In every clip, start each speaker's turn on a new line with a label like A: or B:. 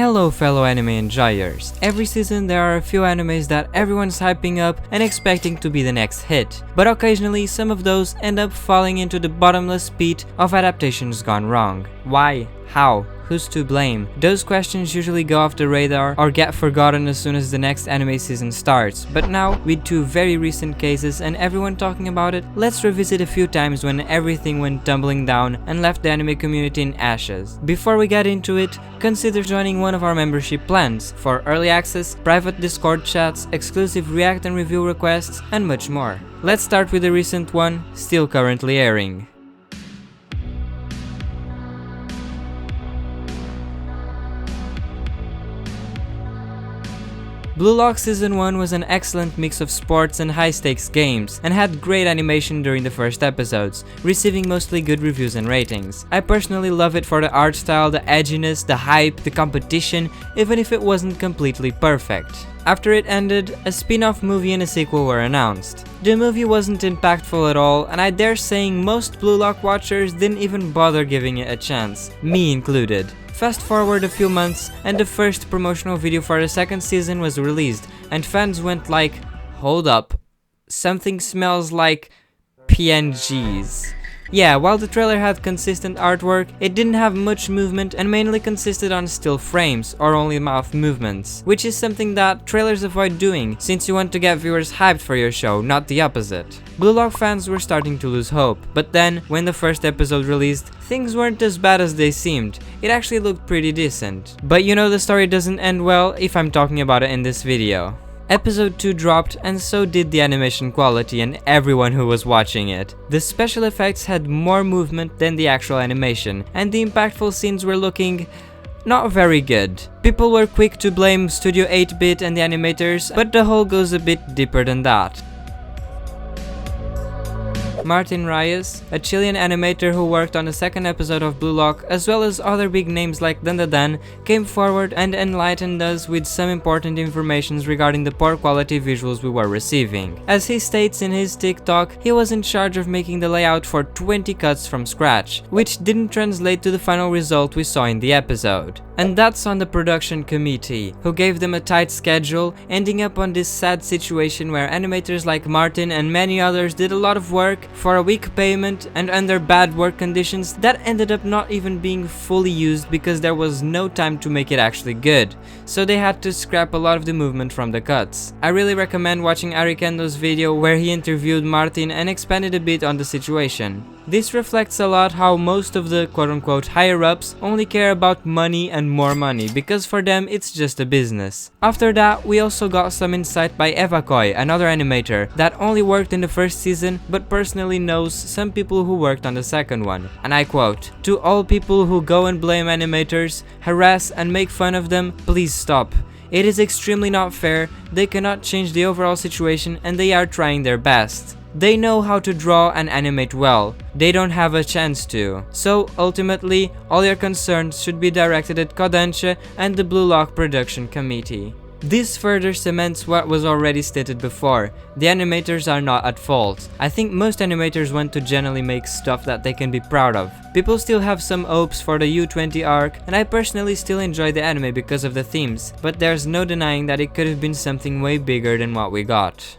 A: Hello fellow anime enjoyers. Every season there are a few animes that everyone's hyping up and expecting to be the next hit, but occasionally some of those end up falling into the bottomless pit of adaptations gone wrong. Why? How? Who's to blame? Those questions usually go off the radar or get forgotten as soon as the next anime season starts, but now, with two very recent cases and everyone talking about it, let's revisit a few times when everything went tumbling down and left the anime community in ashes. Before we get into it, consider joining one of our membership plans for early access, private Discord chats, exclusive react and review requests, and much more. Let's start with the recent one, still currently airing. Blue Lock Season 1 was an excellent mix of sports and high-stakes games, and had great animation during the first episodes, receiving mostly good reviews and ratings. I personally love it for the art style, the edginess, the hype, the competition, even if it wasn't completely perfect. After it ended, a spin-off movie and a sequel were announced. The movie wasn't impactful at all, and I dare saying most Blue Lock watchers didn't even bother giving it a chance, me included. Fast forward a few months, and the first promotional video for the second season was released, and fans went like, hold up, something smells like PNGs. Yeah, while the trailer had consistent artwork, it didn't have much movement and mainly consisted on still frames or only mouth movements, which is something that trailers avoid doing since you want to get viewers hyped for your show, not the opposite. Blue Lock fans were starting to lose hope, but then, when the first episode released, things weren't as bad as they seemed. It actually looked pretty decent. But you know the story doesn't end well if I'm talking about it in this video. Episode 2 dropped, and so did the animation quality and everyone who was watching it. The special effects had more movement than the actual animation, and the impactful scenes were looking not very good. People were quick to blame Studio 8-bit and the animators, but the whole goes a bit deeper than that. Martin Reyes, a Chilean animator who worked on the second episode of Blue Lock, as well as other big names like Dan, came forward and enlightened us with some important information regarding the poor quality visuals we were receiving. As he states in his TikTok, he was in charge of making the layout for 20 cuts from scratch, which didn't translate to the final result we saw in the episode. And that's on the production committee, who gave them a tight schedule, ending up on this sad situation where animators like Martin and many others did a lot of work for a weak payment and under bad work conditions that ended up not even being fully used because there was no time to make it actually good, so they had to scrap a lot of the movement from the cuts. I really recommend watching Ari Kendo's video where he interviewed Martin and expanded a bit on the situation. This reflects a lot how most of the quote-unquote higher-ups only care about money and more money, because for them it's just a business. After that, we also got some insight by Eva Koi, another animator that only worked in the first season but personally knows some people who worked on the second one. And I quote, "To all people who go and blame animators, harass and make fun of them, please stop. It is extremely not fair, they cannot change the overall situation and they are trying their best. They know how to draw and animate well, they don't have a chance to. So ultimately, all your concerns should be directed at Kodansha and the Blue Lock production committee." This further cements what was already stated before. The animators are not at fault. I think most animators want to generally make stuff that they can be proud of. People still have some hopes for the U20 arc, and I personally still enjoy the anime because of the themes, but there's no denying that it could have been something way bigger than what we got.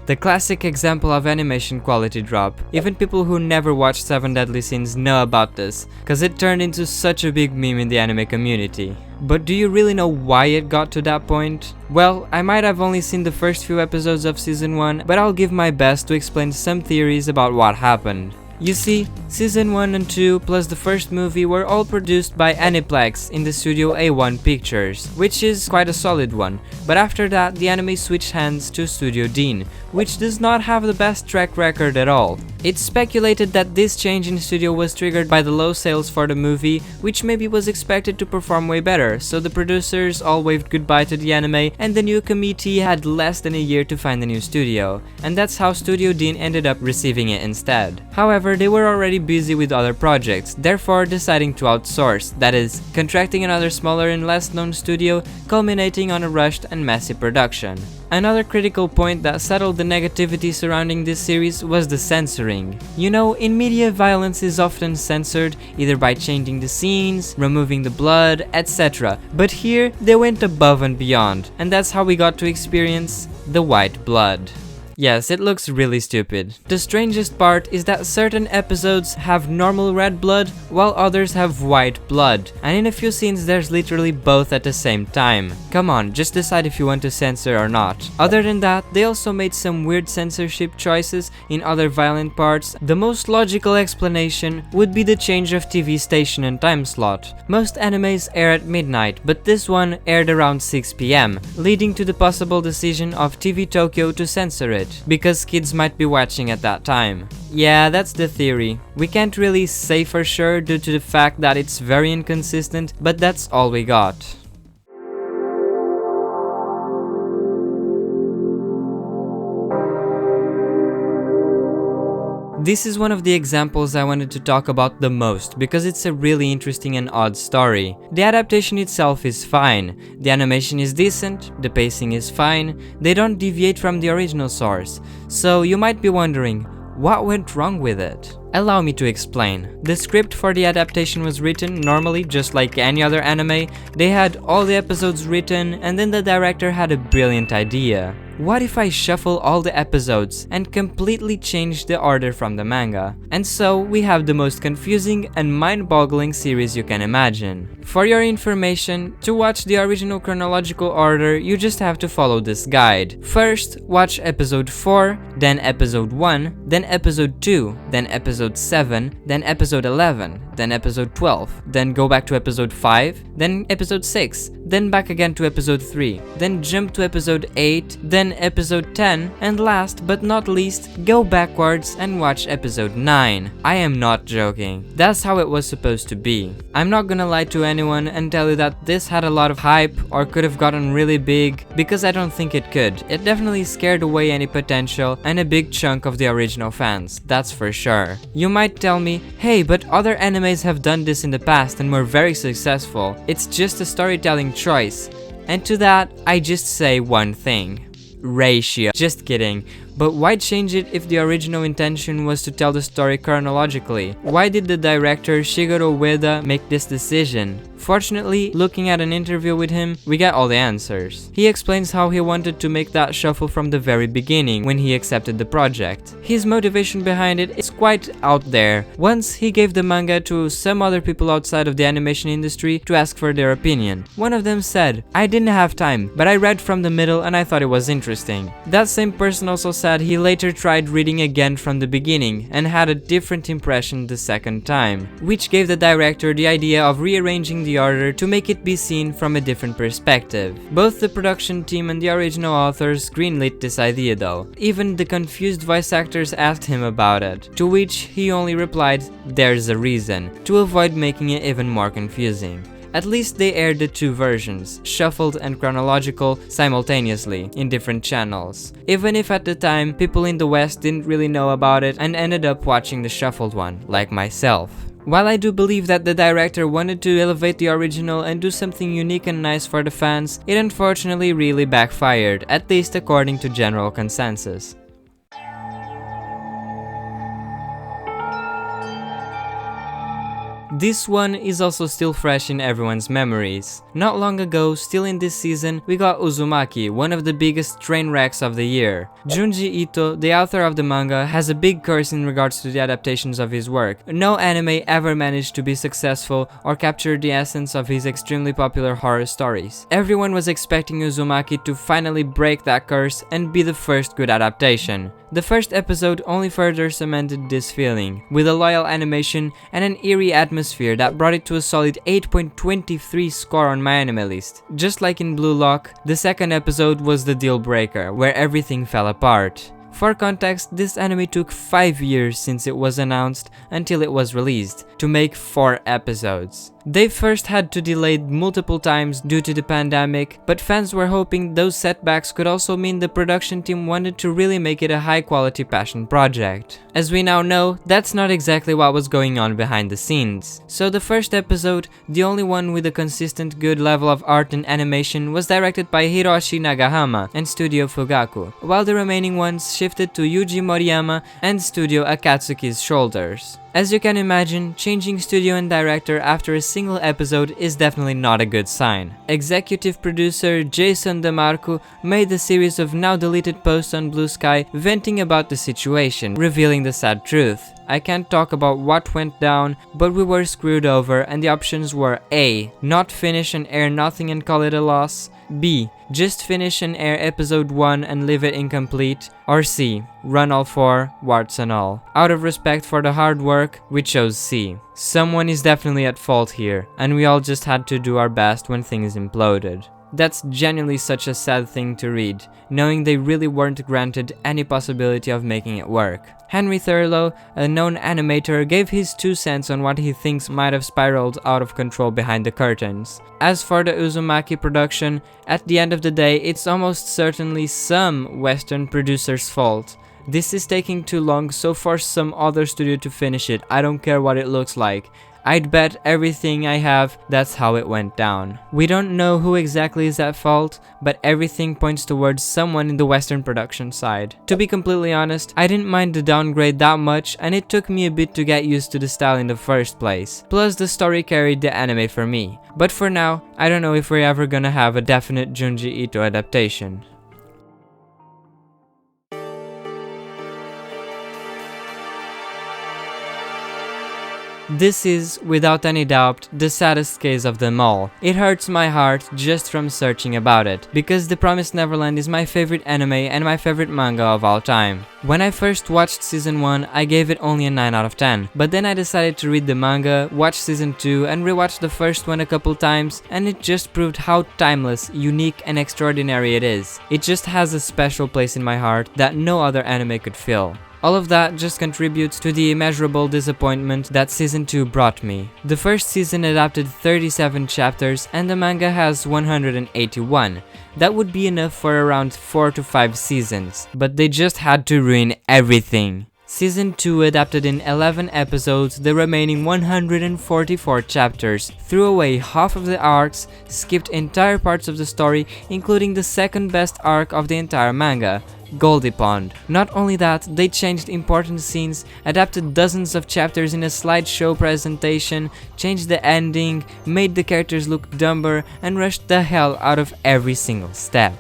A: The classic example of animation quality drop. Even people who never watched 7 Deadly Sins know about this, cause it turned into such a big meme in the anime community. But do you really know why it got to that point? Well, I might have only seen the first few episodes of season 1, but I'll give my best to explain some theories about what happened. You see, season 1 and 2 plus the first movie were all produced by Aniplex in the studio A1 Pictures, which is quite a solid one, but after that the anime switched hands to Studio Dean, which does not have the best track record at all. It's speculated that this change in studio was triggered by the low sales for the movie, which maybe was expected to perform way better, so the producers all waved goodbye to the anime and the new committee had less than a year to find a new studio, and that's how Studio Dean ended up receiving it instead. However, they were already busy with other projects, therefore deciding to outsource, that is, contracting another smaller and less known studio, culminating on a rushed and messy production. Another critical point that settled the negativity surrounding this series was the censoring. You know, in media, violence is often censored, either by changing the scenes, removing the blood, etc. But here, they went above and beyond, and that's how we got to experience the white blood. Yes, it looks really stupid. The strangest part is that certain episodes have normal red blood, while others have white blood. And in a few scenes there's literally both at the same time. Come on, just decide if you want to censor or not. Other than that, they also made some weird censorship choices in other violent parts. The most logical explanation would be the change of TV station and time slot. Most animes air at midnight, but this one aired around 6 PM, leading to the possible decision of TV Tokyo to censor it, because kids might be watching at that time. Yeah, that's the theory. We can't really say for sure due to the fact that it's very inconsistent, but that's all we got. This is one of the examples I wanted to talk about the most because it's a really interesting and odd story. The adaptation itself is fine, the animation is decent, the pacing is fine, they don't deviate from the original source. So you might be wondering, what went wrong with it? Allow me to explain. The script for the adaptation was written normally just like any other anime. They had all the episodes written and then the director had a brilliant idea. What if I shuffle all the episodes and completely change the order from the manga? And so we have the most confusing and mind-boggling series you can imagine. For your information, to watch the original chronological order, you just have to follow this guide. First, watch episode 4, then episode 1, then episode 2, then episode 7, then episode 11, then episode 12, then go back to episode 5, then episode 6, then back again to episode 3, then jump to episode 8, then episode 10, and last but not least, go backwards and watch episode 9. I am not joking. That's how it was supposed to be. I'm not gonna lie to anyone and tell you that this had a lot of hype or could have gotten really big, because I don't think it could. It definitely scared away any potential and a big chunk of the original fans, that's for sure. You might tell me, hey, but other animes have done this in the past and were very successful. It's just a storytelling choice. And to that, I just say one thing. Ratio. Just kidding. But why change it if the original intention was to tell the story chronologically? Why did the director Shigeru Ueda make this decision? Fortunately, looking at an interview with him, we get all the answers. He explains how he wanted to make that shuffle from the very beginning when he accepted the project. His motivation behind it is quite out there. Once he gave the manga to some other people outside of the animation industry to ask for their opinion. One of them said, "I didn't have time, but I read from the middle and I thought it was interesting." That same person also said he later tried reading again from the beginning and had a different impression the second time, which gave the director the idea of rearranging the order to make it be seen from a different perspective. Both the production team and the original authors greenlit this idea though. Even the confused voice actors asked him about it, to which he only replied, "There's a reason," to avoid making it even more confusing. At least they aired the two versions, shuffled and chronological, simultaneously, in different channels. Even if at the time, people in the West didn't really know about it and ended up watching the shuffled one, like myself. While I do believe that the director wanted to elevate the original and do something unique and nice for the fans, it unfortunately really backfired, at least according to general consensus. This one is also still fresh in everyone's memories. Not long ago, still in this season, we got Uzumaki, one of the biggest train wrecks of the year. Junji Ito, the author of the manga, has a big curse in regards to the adaptations of his work. No anime ever managed to be successful or capture the essence of his extremely popular horror stories. Everyone was expecting Uzumaki to finally break that curse and be the first good adaptation. The first episode only further cemented this feeling, with a loyal animation and an eerie atmosphere that brought it to a solid 8.23 score on my anime list. Just like in Blue Lock, the second episode was the deal breaker, where everything fell apart. For context, this anime took 5 years since it was announced until it was released, to make 4 episodes. They first had to delay multiple times due to the pandemic, but fans were hoping those setbacks could also mean the production team wanted to really make it a high-quality passion project. As we now know, that's not exactly what was going on behind the scenes. So the first episode, the only one with a consistent good level of art and animation, was directed by Hiroshi Nagahama and Studio Fugaku, while the remaining ones shifted to Yuji Moriyama and Studio Akatsuki's shoulders. As you can imagine, changing studio and director after a single episode is definitely not a good sign. Executive producer Jason DeMarco made a series of now deleted posts on Blue Sky venting about the situation, revealing the sad truth. I can't talk about what went down, but we were screwed over and the options were A. Not finish and air nothing and call it a loss. B. Just finish and air episode 1 and leave it incomplete. Or C. Run all 4, warts and all. Out of respect for the hard work, we chose C. Someone is definitely at fault here, and we all just had to do our best when things imploded. That's genuinely such a sad thing to read, knowing they really weren't granted any possibility of making it work. Henry Thurlow, a known animator, gave his 2 cents on what he thinks might have spiraled out of control behind the curtains. As for the Uzumaki production, at the end of the day, it's almost certainly some Western producer's fault. This is taking too long, so force some other studio to finish it, I don't care what it looks like. I'd bet everything I have that's how it went down. We don't know who exactly is at fault, but everything points towards someone in the Western production side. To be completely honest, I didn't mind the downgrade that much, and it took me a bit to get used to the style in the first place. Plus the story carried the anime for me. But for now, I don't know if we're ever gonna have a definite Junji Ito adaptation. This is, without any doubt, the saddest case of them all. It hurts my heart just from searching about it, because The Promised Neverland is my favorite anime and my favorite manga of all time. When I first watched season 1, I gave it only a 9 out of 10, but then I decided to read the manga, watch season 2 and rewatch the first one a couple times, and it just proved how timeless, unique and extraordinary it is. It just has a special place in my heart that no other anime could fill. All of that just contributes to the immeasurable disappointment that season 2 brought me. The first season adapted 37 chapters and the manga has 181. That would be enough for around 4 to 5 seasons, but they just had to ruin everything. Season 2 adapted in 11 episodes the remaining 144 chapters, threw away half of the arcs, skipped entire parts of the story, including the second best arc of the entire manga, Goldie Pond. Not only that, they changed important scenes, adapted dozens of chapters in a slideshow presentation, changed the ending, made the characters look dumber, and rushed the hell out of every single step.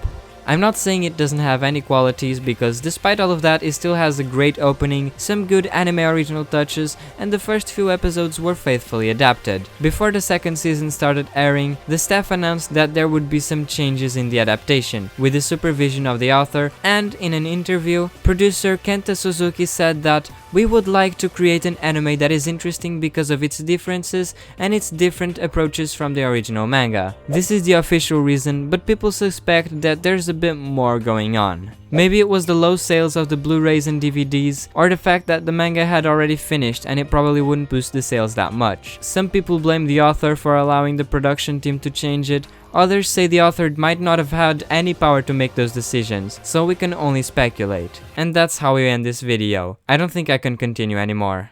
A: I'm not saying it doesn't have any qualities, because despite all of that, it still has a great opening, some good anime original touches, and the first few episodes were faithfully adapted. Before the second season started airing, the staff announced that there would be some changes in the adaptation, with the supervision of the author, and in an interview, producer Kenta Suzuki said that we would like to create an anime that is interesting because of its differences and its different approaches from the original manga. This is the official reason, but people suspect that there's a bit more going on. Maybe it was the low sales of the Blu-rays and DVDs, or the fact that the manga had already finished and it probably wouldn't boost the sales that much. Some people blame the author for allowing the production team to change it, others say the author might not have had any power to make those decisions, so we can only speculate. And that's how we end this video. I don't think I can continue anymore.